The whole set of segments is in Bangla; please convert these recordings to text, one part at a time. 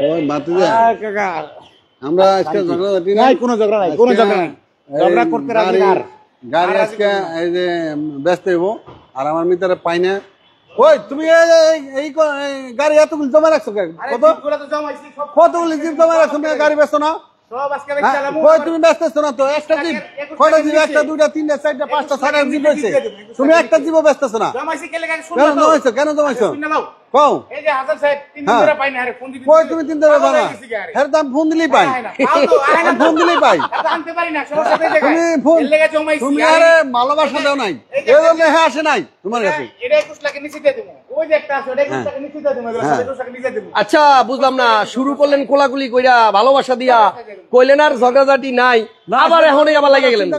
ওই মাতুজা কাকা আমরা আজকে ঝগড়াঝাটি নাই, কোনো ঝগড়া নাই, কোনো ঝগড়া নাই, ঝগড়া করতে রাজি না। গাড়ি আজকে এই যে ব্যস্ত হইব আর আমার মিটারে পাই না। ওই তুমি এই গাড়ি এতগুলি জমা রাখছো কতগুলি জিপ জমা রাখছো গাড়ি ব্যস্ত না? তুমি ব্যস্ত না তো? একটা জিপ কয়টা জিপ? একটা দুইটা তিনটা চারটা পাঁচটা ছয়টা জিপ রয়েছে, তুমি একটা জিপও ব্যস্ত না। কেন জমাইছো কও? কই তুমি 3 দিন ধরে এর দাম ফোন দিলেই পাই, ফোন দিলেই পাই। তুমি আরে ভালোবাসা দাও নাই, এই জন্য হ্যাঁ আসে নাই তোমার কাছে। আচ্ছা বুঝলাম না, শুরু করলেন কোলাকুলি কইরা ভালোবাসা দিয়া, কইলেন আর ঝগড়াঝাটি নাই, আবার এখনই আবার লাগে গেলেন।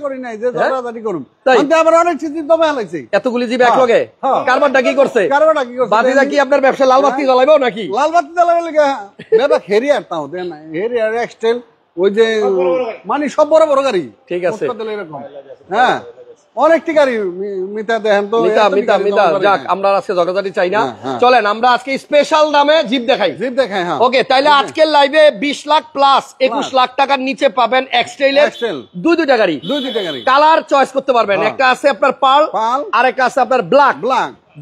এতগুলি জীব এক লগে কারবারটা কি করছে? বাতিজা কি আপনার ব্যবসা লাল বাতি জ্বালাইবো নাকি? লাল বাতি জ্বালাবে হেরিয়ার তাও দেন না, হেরিয়ার এক্সটেল ওই যে মানে সব বড় বড় গাড়ি। ঠিক আছে, হ্যাঁ অনেকটি গাড়ি মিতা দেখেন তো। মিতা যাক, আমরা আজকে ঝগড়াঝাটি চাই না, চলেন আমরা আজকে স্পেশাল দামে জিপ দেখাই। ওকে, তাইলে আজকের লাইভে 20 লাখ প্লাস 21 লাখ টাকার নিচে পাবেন এক্সটেলের দুইটা গাড়ি, কালার চয়েস করতে পারবেন। একটা আছে আপনার পার্ল, আর একটা আছে আপনার ব্ল্যাক।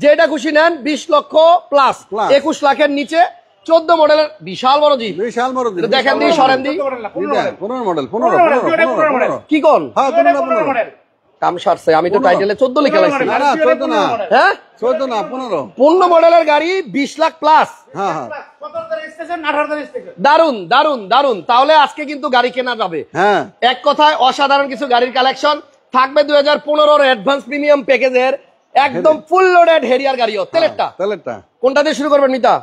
যেটা খুশি নেন, 20 লক্ষ প্লাস 21 লাখের নিচে 14 মডেলের বিশাল বড় জিপ। দেখেন দি, সরেন দি, 15 মডেল কি কোন কাম সারছে? আমি তো টাইটেলে 14 লিখে লাইছি। হ্যাঁ 14 না 15 মডেলের গাড়ি 20 লাখ প্লাস। দারুন দারুন দারুন। তাহলে আজকে কিন্তু গাড়ি কেনা যাবে। এক কথায় অসাধারণ কিছু গাড়ির কালেকশন থাকবে। 2015 অ্যাডভান্স প্রিমিয়াম প্যাকেজের একদম ফুল লোডেড হেরিয়ার গাড়িও। তেলেরটা কোনটা দিয়ে শুরু করবেন মিতা?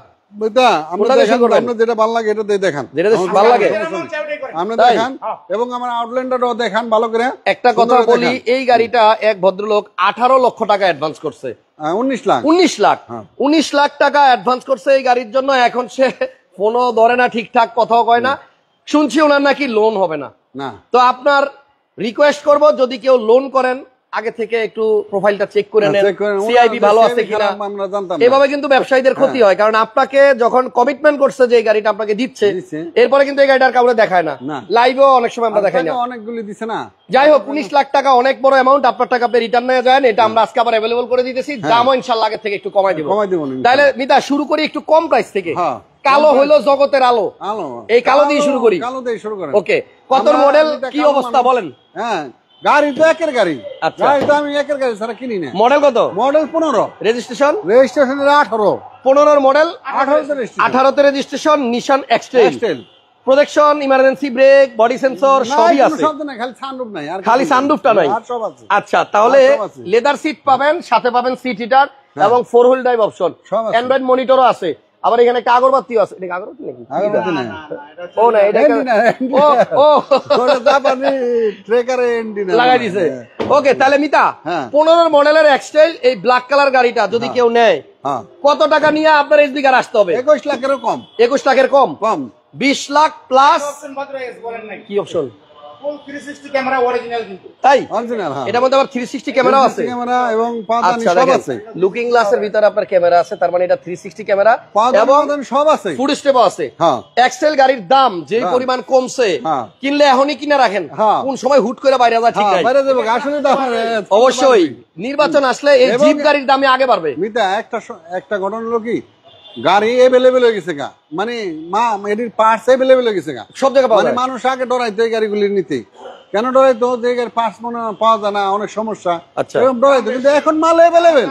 যেটা ভালো লাগে এটা দিয়ে দেখান, যেটা ভালো লাগে আমরা দেখান, এবং আমার আউটল্যান্ডারও দেখান ভালো করে। একটা কথা বলি, এই গাড়িটা এক ভদ্রলোক 18 লক্ষ টাকা অ্যাডভান্স করছে। 19 লাখ টাকা অ্যাডভান্স করছে এই গাড়ির জন্য। এখন সে ফোনও ধরে না, ঠিকঠাক কথাও কয় না। শুনছি ওনার নাকি লোন হবে না। তো আপনার রিকোয়েস্ট করব, যদি কেউ লোন করেন আগে থেকে একটু প্রোফাইলটা চেক করে নেন, সিআইবি ভালো আছে কিনা। এভাবে কিন্তু ব্যবসায়ীদের ক্ষতি হয়, কারণ আপনাকে যখন কমিটমেন্ট করছে যে এই গাড়িটা আপনাকে দিচ্ছে, এরপরে কিন্তু এই গাড়িটার কাউকে দেখায় না, লাইভেও অনেক সময় আমরা দেখাই না, অনেকগুলি দিছে না। যাই হোক, 19 লাখ টাকা অনেক বড় অ্যামাউন্ট। আপনার টাকা আপনি রিটার্ন নিয়ে যান, এটা আমরা আজকে আবার অ্যাভেলেবল করে দিতেছি। দামও ইনশাআল্লাহ আগে থেকে একটু কমাই দিব। তাহলে মিতা শুরু করি একটু কম প্রাইস থেকে। কালো হলো জগতের আলো, এই কালো দিয়ে শুরু করি। ওকে, কত মডেল কি অবস্থা বলেন? গাড়ি তো একের গাড়ি, আমি একের গাড়ি ছাড়া কিনি না। মডেল কত? Model 15, registration 18। 15 মডেল, 18তে registration, Nissan X Trail. Protection, emergency brake, body sensor সবই আছে, খালি সানরুফটা নাই। আচ্ছা, তাহলে লেদার সিট পাবেন, সাথে পাবেন সিট হিটার এবং 4 হুইল ড্রাইভ অপশন, অ্যান্ড্রয়েড মনিটরও আছে। আবার এখানে একটা আগরবাতিও আছে। এটা আগরবাতি নাকি? ও না, এটা লাগাই দিছে। ওকে, তাহলে মিতা 15 মডেলের এক্সটেল এই ব্ল্যাক কালার গাড়িটা যদি কেউ নেয়, কত টাকা নিয়ে আপনার এসডি কার্ড আসতে হবে? 21 লাখেরও কম। 21 লাখের কম, 20 লাখ প্লাস। কি অপশন? তাই এটার মধ্যে আবার 360 ক্যামেরা আছে এবং লুকিং গ্লাসের ভিতরে আপনার ক্যামেরা আছে, তার মানে এটা 360 ক্যামেরা এবং সব আছে, ফুড স্টেপও আছে। এক্সেল গাড়ির দাম যে পরিমাণ কমছে, কিনলে এখনই কিনে রাখেন, কোন সময় হুট করে বাইরে যাওয়া ঠিক নাই। অবশ্যই নির্বাচন আসলে এই জিপ গাড়ির দামে আগে বাড়বে। একটা ঘটনা হলো কি, গাড়ি এভেলেবেল হয়ে গেছে গা, মানে এটির পার্টস এভেলেবেল হয়ে গেছে গা, সব জায়গায় পাওয়া যায়। মানুষ আগে ডরাইতো এই গাড়িগুলি নিতে। কেন ডরাইতো? যে গাড়ির পার্টস মনে পাওয়া যায় না, অনেক সমস্যা, এরকম ডরাইতো। কিন্তু এখন মাল এভেলেবেল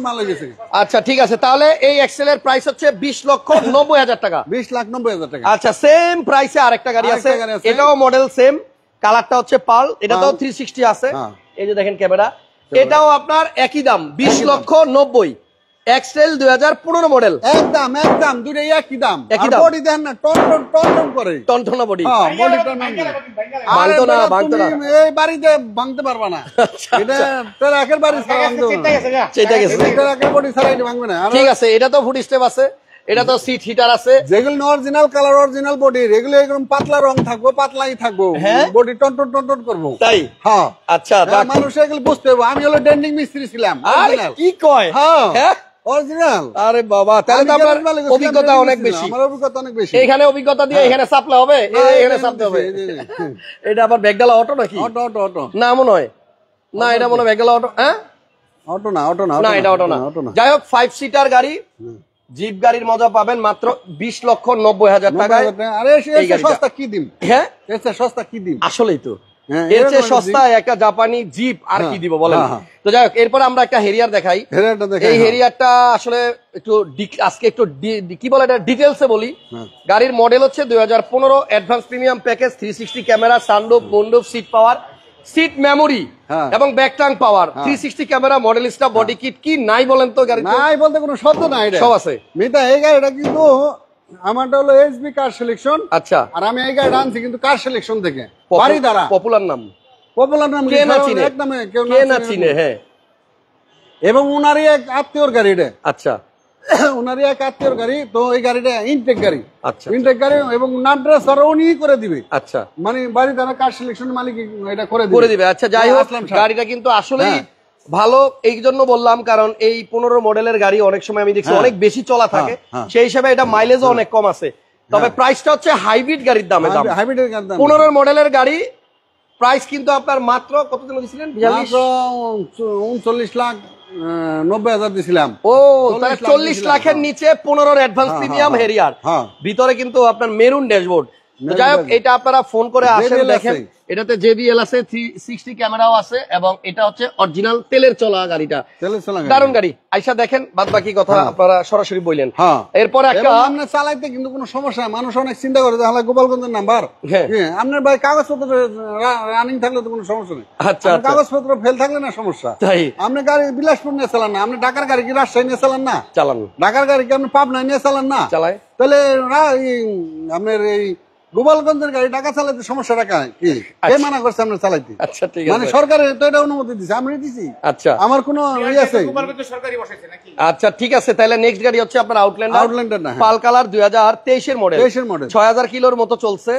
মাল হয়ে গেছে। আচ্ছা ঠিক আছে, তাহলে এই এক্সেল এর প্রাইস হচ্ছে 20,90,000 টাকা। 20,90,000 টাকা। আচ্ছা, সেম প্রাইসে আরেকটা গাড়ি আছে, এটাও মডেল সেম, কালারটা হচ্ছে পার্ল, এটাতেও 360 আছে। এই যে দেখেন ক্যামেরা, এটাও আপনার একই দাম 20,90,000। এক্সেল 2015 মডেল, একদম দুটোই একই দাম। বডি দেন না, টন করে, টনটনা বডি। ভাঙতো না, এই বাড়িতে ভাঙতে পারবা না। এটা ট্রাকের বাড়ি ছাড়া ভাঙতে ট্রাকের বডি ছাড়া এটা ভাঙবে না। ঠিক আছে, এটা তো ফুড স্টেপ আছে, এটা তো সিট হিটার আছে, যেগুলো অরিজিনাল কালার, অরিজিনাল বডি, এগুলো এরকম পাতলা রং থাকবো, পাতলাই থাকবো, বডি টন করবো। তাই? হ্যাঁ। আচ্ছা, মানুষ এগুলো বুঝতে হবে। আমি হলো ডেন্ডিং মিস্ত্রি ছিলাম। কি কয়? হ্যাঁ, অরিজিনাল। আরে বাবা, তাহলে তো আপনার অভিজ্ঞতা অনেক বেশি। আমার অভিজ্ঞতা অনেক বেশি। এখানে অভিজ্ঞতা দিয়ে এখানে চাপলে হবে, এখানে চাপতে হবে। এটা আবার ব্যাগডালা অটো নাকি? অটো অটো অটো না মনে হয়, না এটা মনে হয় ব্যাগডালা অটো। হ্যাঁ অটো না, অটো না, না এটা অটো না। যাই হোক 5 সিটার গাড়ি, জিপ গাড়ির মজা পাবেন মাত্র 20,90,000 টাকায়। আরে এর সস্তা কি দিন? হ্যাঁ এর সস্তা কি দিন? আসলেই তো এর চেয়ে সস্তায় একটা জাপানি জিপ আর কি দিব বলেন। তো যাই হোক, এরপর আমরা একটা হেরিয়ার দেখাই। এই হেরিয়ারটা আসলে একটু আজকে একটু কি বলে এটা ডিটেলসে বলি। গাড়ির মডেল হচ্ছে 2015, advance premium package, 360 camera, sunroof, moonroof, seat power, seat memory এবং ব্যাকটাং power, 360 camera, Modellista, body kit. কি নাই বলেন তো গাড়ি? নাই বলতে কোনো শব্দ নাই, সব আছে। মিতা এই গাড়িটা কিন্তু আমারটা হলো এসবি কার সিলেকশন। আচ্ছা, আর আমি এই গাড়িটা আনছি কিন্তু কার সিলেকশন থেকে। বাড়ি দ্বারা পপুলার নাম, পপুলার নাম কে না চিনে, কে না চিনে। হ্যাঁ, এবং উনারই এক আত্মীয়র গাড়ি এটা। আচ্ছা, উনারই এক আত্মীয়র গাড়ি। তো এই গাড়িটা ইনটেক গাড়ি। আচ্ছা, ইনটেক গাড়ি এবং নাট্রাস আর উনি করে দিবে। আচ্ছা, মানে বাড়ি দ্বারা কার সিলেকশন মালিক এটা করে দিবে। আচ্ছা, যাই হোক গাড়িটা কিন্তু আসলেই ভালো। এই জন্য বললাম কারণ এই 15 মডেলের গাড়ি অনেক সময় আমি দেখছি অনেক বেশি চলা থাকে, সেই হিসাবে এটা মাইলেজও অনেক কম আছে। তবে প্রাইসটা হচ্ছে হাইব্রিড গাড়ির দামে দাম। 15 মডেলের গাড়ি প্রাইস কিন্তু আপনার মাত্র কত দিন দিয়েছিলেন? 39,90,000 দিছিলাম। ও, তাহলে 40 লাখের নিচে 15 অ্যাডভান্স প্রিমিয়াম হেরিয়ার। ভিতরে কিন্তু আপনার মেরুন ড্যাশবোর্ড। যাই হোক, এটা আপনারা ফোন করে আসেন দেখেন। এটাতে JBL আছে, 360 ক্যামেরাও আছে এবং এটা হচ্ছে অরিজিনাল তেলের চলা গাড়িটা। দারুণ গাড়ি, আইসা দেখেন, বাদ বাকি কথা আপনারা সরাসরি বললেন। এরপর একটা আপনি চালাইতে কিন্তু কোনো সমস্যা নাই। মানুষ অনেক চিন্তা করে যে হালা গোপালগঞ্জের নাম্বার। আপনার ভাই কাগজপত্র রানিং থাকলে তো কোনো সমস্যা নেই। আচ্ছা, কাগজপত্র ফেল থাকলে না সমস্যা। তাই আপনি গাড়ি বিলাসপুর নিয়ে চালান না, আপনি ঢাকার গাড়ি কি রাজশাহী নিয়ে চালান না? চালান। ঢাকার গাড়ি কি আপনি পাবনা নিয়ে চালান না? চালায়। তাহলে আপনার এই গোপালগঞ্জের গাড়ি ঢাকা চালাইতে সমস্যাটা কি? কে মানা করছে আমরা চালাইতে? আচ্ছা, ঠিক আছে। মানে সরকারের তো এটা অনুমতি দিছে, আমি দিছি। আচ্ছা, আমার কোনো ইয়ে আছে? আচ্ছা, ঠিক আছে। তাহলে নেক্সট গাড়ি হচ্ছে আপনার আউটল্যান্ডার না, পাল কালার, 2023 এর মডেল, 6000 কিলোর মতো চলছে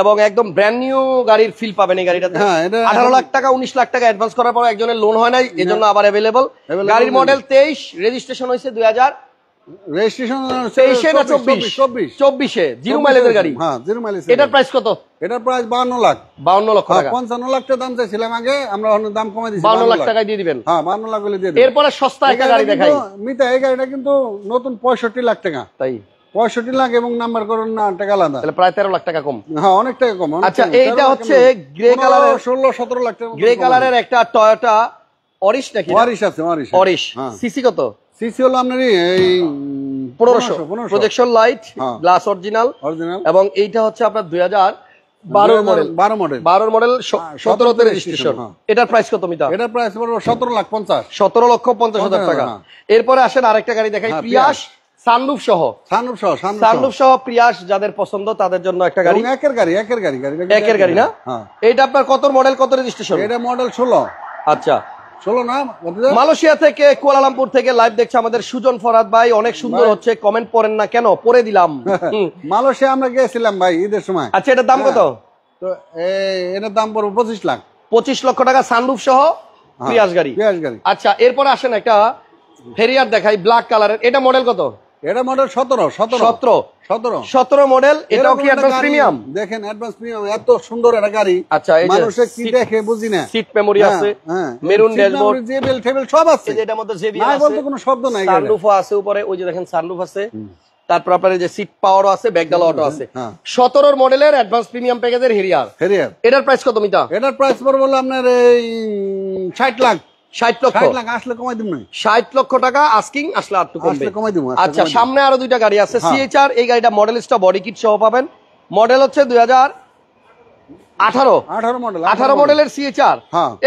এবং একদম ব্র্যান্ড নিউ গাড়ির ফিল পাবেন এই গাড়িটাতে। 18 লাখ টাকা 19 লাখ টাকা অ্যাডভান্স করার পর একজনের লোন হয় নাই, এজন্য আবার अवेलेबल। গাড়ির মডেল 23, রেজিস্ট্রেশন হয়েছে 2000 রেজিস্ট্রেশন 23 না 24 জিরো মাইলেজের গাড়ি। হ্যাঁ, জিরো মাইলেজ। এটার প্রাইস কত? এটার প্রাইস 52 লাখ। 52 লক্ষ টাকা। 55 লাখ টাকা দাম চাইছিলাম আগে, আমরা দাম কমাই দিয়েছি। 52 লাখ টাকায় দিয়ে দিবেন। হ্যাঁ, 52 লাখ বলে দিয়ে দিবেন। এরপরে সস্তা একটা গাড়ি দেখাই মিতা, এই গাড়িটা কিন্তু নতুন 65 লাখ টাকা। তাই 65 লাখ এবং নাম্বার করুন না টাকা আলাদা, তাহলে প্রায় 13 লাখ টাকা কম। হ্যাঁ, অনেক টাকা কম। আচ্ছা, এইটা হচ্ছে গ্রে কালারের 16-17 লাখ টাকা গ্রে কালারের একটা টয়োটা অরিশ নাকি? অরিশ আছে, অরিশ। সিসি কত? সিসি হলো আপনার এই 1500, প্রজেকশন লাইট, গ্লাস অরিজিনাল এবং এইটা হচ্ছে আপনার 2012 মডেল। 12 মডেল 17 তে রেজিস্ট্রেশন। এটার প্রাইস কত মিতা? এটার প্রাইস পড়বে 17,50,000। 17,50,000 টাকা। এরপরে আসেন আরেকটা গাড়ি দেখাই, প্রিয়াস সানরুফ সহ। সানরুফ সহ প্রিয়াস যাদের পছন্দ তাদের জন্য একটা গাড়ি। একের গাড়ি না? এইটা আপনার কত মডেল, কত রেজিস্ট্রেশন? এটা মডেল 16। আচ্ছা, 16 না? মালয়েশিয়া থেকে, কুয়ালালামপুর থেকে লাইভ দেখছে আমাদের সুজন ফরাদ ভাই। অনেক সুন্দর হচ্ছে, কমেন্ট পড়েন না কেন? পড়ে দিলাম। মালয়েশিয়া আমরা গেছিলাম ভাই ঈদের সময়। আচ্ছা, এটার দাম কত? তো এটার দাম পড়বে 25 লাখ। 25 লক্ষ টাকা সানরুফ সহ প্রিয়াস গাড়ি। আচ্ছা, এরপর আসেন একটা হেরিয়ার দেখাই ব্ল্যাক কালারের। এটা মডেল কত? এটা মডেল 17 মডেল। এটাও কি অ্যাডভান্স প্রিমিয়াম? দেখেন, অ্যাডভান্স প্রিমিয়াম, এত সুন্দর একটা গাড়ি। আচ্ছা, এই মানুষে কি দেখে বুঝি না। সিট মেমোরি আছে, মেরুন ড্যাশবোর্ড, JBL টেবিল সব আছে। এই যে এটার মধ্যে JBL নাই আছে, বলতে কোনো শব্দ নাই। সানরুফ আছে উপরে, ওই যে দেখেন সানরুফ আছে। তারপর আপনার এই যে সিট পাওয়ারও আছে, ব্যাকডালা অটো আছে। 17 মডেলের অ্যাডভান্স প্রিমিয়াম প্যাকেজের হেরিয়ার। এটার প্রাইস কত মিতা? এটার প্রাইস পড়বে আপনার এই 60 লাখ। 60 লক্ষ আসলে কমাই দিব না। 60 লক্ষ টাকা আস্কিং, আসলে আর একটু কমবে। কমাই দিব। আচ্ছা, সামনে আরো দুইটা গাড়ি আছে, CHR। এই গাড়িটা মডেলিস্টা, বডি কিট সহ পাবেন। মডেল হচ্ছে 2018 মডেলের CHR।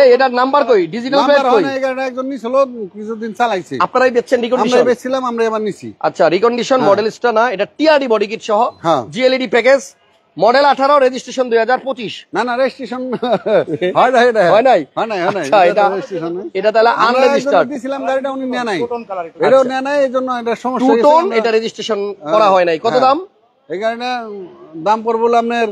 এই এটার নাম্বার কই? ডিজিটাল প্লেট কই? এই গাড়িটা একজন নিছিল, কিছুদিন চালাইছে। আপনারাই বেচছেন? রিকন্ডিশন আমরা বেচছিলাম, আমরা এবার নিছি। আচ্ছা, রিকন্ডিশন, মডেলিস্টা না, এটা TRD বডি কিট সহ, GLED প্যাকেজ। Model 18, registration 2025। না, রেজিস্ট্রেশন হয় নাই। আচ্ছা, এটা তাহলে আনরেজিস্টার্ড দিছিলাম গাড়িটা, উনি নেয় নাই। এটাও নেয় নাই, এজন্য এটা সমস্যা হয়েছে। এটা রেজিস্ট্রেশন করা হয় নাই। কত দাম? এই গাড়িটা দাম পড়বে আপনার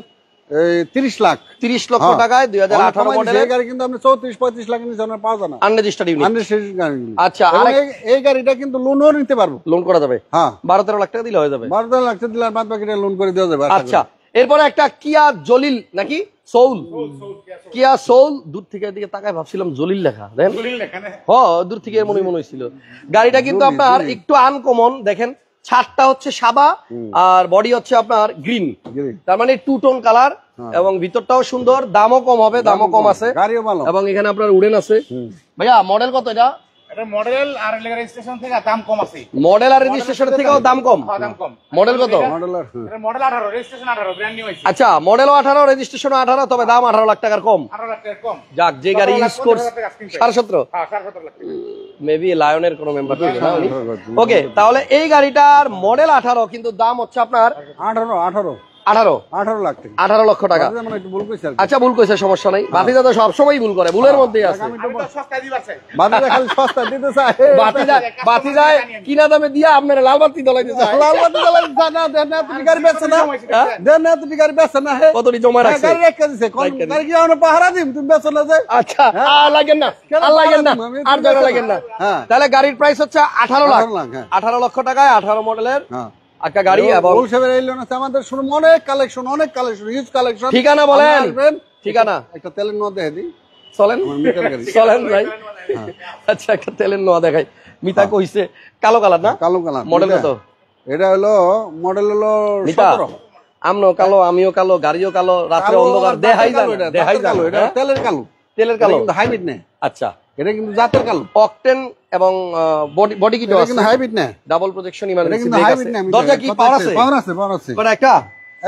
30 লাখ 30 লক্ষ টাকায় 2018 মডেল এই গাড়ি কিন্তু আপনি 34-35 লাখের নিচে আপনার পাওয়া যায় না। Unregistered unit. আনরেজিস্টার্ড গাড়ি। আচ্ছা, আর আরেক এই গাড়িটা কিন্তু লোনও নিতে পারবো। লোন করা যাবে। হ্যাঁ 12-13 লাখ টাকা দিলে হয়ে যাবে। 12 লাখ দিলে বাদ বাকিটা লোন করে দেওয়া যাবে। আচ্ছা, এরপরে একটা কিয়া জলিল নাকি সোল, কিয়া সোল, দূর থেকে এদিকে তাকায় ভাবছিলাম জলিল লেখা, দেখেন দূর থেকে মনে হয়েছিল। গাড়িটা কিন্তু আপনার একটু আনকমন, দেখেন ছাদটা হচ্ছে সাদা আর বডি হচ্ছে আপনার গ্রিন, তার মানে টু টোন কালার, এবং ভিতরটাও সুন্দর, দামও কম হবে, দামও কম আছে, গাড়িও ভালো, এবং এখানে আপনার উডেন আছে। ভাইয়া মডেল কত এটা? এটা মডেল আর রেজিস্ট্রেশন থেকে দাম কম আছে। মডেল আর রেজিস্ট্রেশন থেকেও দাম কম? দাম কম। মডেল কত? এটা মডেল 18, রেজিস্ট্রেশন 18, ব্র্যান্ড নিউ হইছে। আচ্ছা, মডেলও 18, রেজিস্ট্রেশন 18, তবে দাম 18 লাখ টাকার কম। 18 লাখ টাকা কম। যাক, যে গাড়ি ইউজ করছে 17.5। হ্যাঁ 17 লাখ। মেবি লায়নের কোনো মেম্বার ছিল না উনি। ওকে, তাহলে এই গাড়িটার মডেল 18 কিন্তু দাম হচ্ছে আপনার 18 লাখ টাকা, 18 লক্ষ টাকা। মানে একটু ভুল কইছি। আচ্ছা, ভুল কইছে, সমস্যা নাই, বাতিজা তো সবসময় ভুল করে, ভুলের মধ্যেই আছে। আমি তো সস্তায় দিবার চাই। বাতিজা খালি সস্তা দিতে চায়, বাতিজায় কিনা দামে দিয়া আপনারা লাল বাতি জ্বলাইতে চায়। লাল বাতি জ্বালাই জানা দেন না, তুমি গাড়ি বেচছ না, দেন না তুমি গাড়ি বেচছ না, হে কতটি জমা রাখছে? গাড়ি রেখে দিছে, কোন গাড়ি কি আমরা পাহারা দিম, তুমি বেচছ না যে। আচ্ছা, আর লাগেন না, আর লাগেন না, আর জায়গা লাগেন না। তাহলে গাড়ির প্রাইস হচ্ছে 18 লাখ, 18 লক্ষ টাকায় 18 মডেলের একটা গাড়ি। এবং হোলসেলের এই লোন আছে আমাদের, শুনুন অনেক কালেকশন, হিউজ কালেকশন। ঠিকানা বলেন, ঠিকানা। একটা তেলের নোয়া দেখে দিই, চলেন চলেন ভাই। আচ্ছা, একটা তেলের নোয়া দেখাই। মিতা কইছে কালো কালার না? কালো কালার। মডেল কত? এটা হলো মডেল হলো 17। আমরাও কালো, আমিও কালো, গাড়িও কালো, রাত্রে অন্ধকার, দেখাই যায় না, দেখাই যায় না। এটা তেলের কালো, তেলের কালো কিন্তু হাইব্রিড না। আচ্ছা, এটা কিন্তু জাতের কালো। অকটেন এবং বডি কিট আছে, কিন্তু হাইব্রিড না। ডাবল প্রজেকশন এটা ইমার্জেন্সি কিন্তু ব্রেক হাইব্রিড আছে। না। দরজা কি পাওয়ার আছে? পাওয়ার আছে, পাওয়ার আছে। কোন একটা?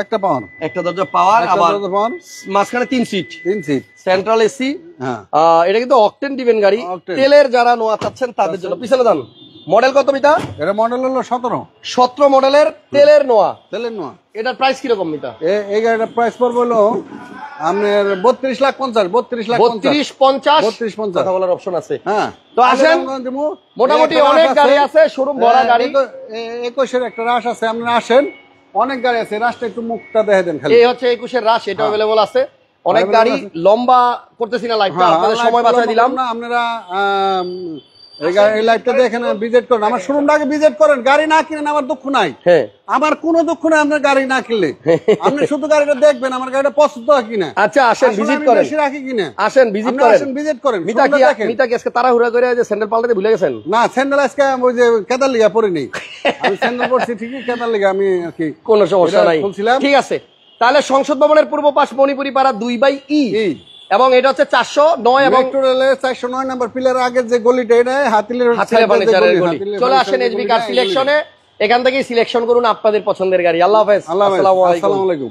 একটা পাওয়ার, একটা দরজা পাওয়ার, আবার পাওয়ার, মাঝখানে 3 সিট, 3 সিট, সেন্ট্রাল এসি। হ্যাঁ, এটা কিন্তু অকটেন দিবেন গাড়ি। Octane। তেলের যারা নোয়া চাচ্ছেন তাদের জন্য। পিছনে দান। মডেল কত মিতা? এটা মডেল হলো 17 মডেলের তেলের নোয়া। তেলের নোয়া। এটার প্রাইস কিরকম মিতা? এই গাড়িটার প্রাইস পড়বে হলো আপনার 32 লাখ 50, 32 লাখ 32-50 32-50 কথা বলার অপশন আছে। হ্যাঁ, তো আসেন, মোটামুটি অনেক গাড়ি আছে, শোরুম ভরা গাড়ি। 21-এর একটা রাশ আছে, আপনারা আসেন, অনেক গাড়ি আছে, রাশটা একটু মুখটা দেখে দেন খালি। এই হচ্ছে 21-এর রাশ, এটা अवेलेबल আছে। অনেক গাড়ি, লম্বা করতেছি না লাইভটা, আপনাদের সময় বাঁচায় দিলাম না। আপনারা এই লাইভটা দেখেন, ভিজিট করেন, আমার শোরুমটা আগে ভিজিট করেন। গাড়ি না কিনেন আমার দুঃখ নাই, হ্যাঁ, আমার কোনো দুঃখ নাই আপনার গাড়ি না কিনলে। আপনি শুধু গাড়িটা দেখবেন আমার গাড়িটা পছন্দ হয় কিনা। আচ্ছা, আসেন ভিজিট করেন, বেশি রাখি কিনা, আসেন ভিজিট আপনি করেন, আসেন ভিজিট করেন। মিতা কি আজকে তাড়াহুড়া করে যে স্যান্ডেল পাল্টাতে ভুলে গেছেন? না, স্যান্ডেল আজকে ওই যে কেদার লিগা পরে নেই, আমি স্যান্ডেল পরছি ঠিকই, কেদার লিগা আমি আর কি কোনো সমস্যা নাই, খুলছিলাম। ঠিক আছে। তাহলে সংসদ ভবনের পূর্ব পাশ মণিপুরি পাড়া 2/E, এবং এটা হচ্ছে 409 এবং মেট্রো রেলের 409 নাম্বার পিলার আগের যে গলিটা, এটা হাতিলের ফার্নিচারের গলি। চলে আসেন এসবি কার সিলেকশনে, এখান থেকেই সিলেকশন করুন আপনাদের পছন্দের গাড়ি। আল্লাহ হাফেজ, আসসালামু আলাইকুম।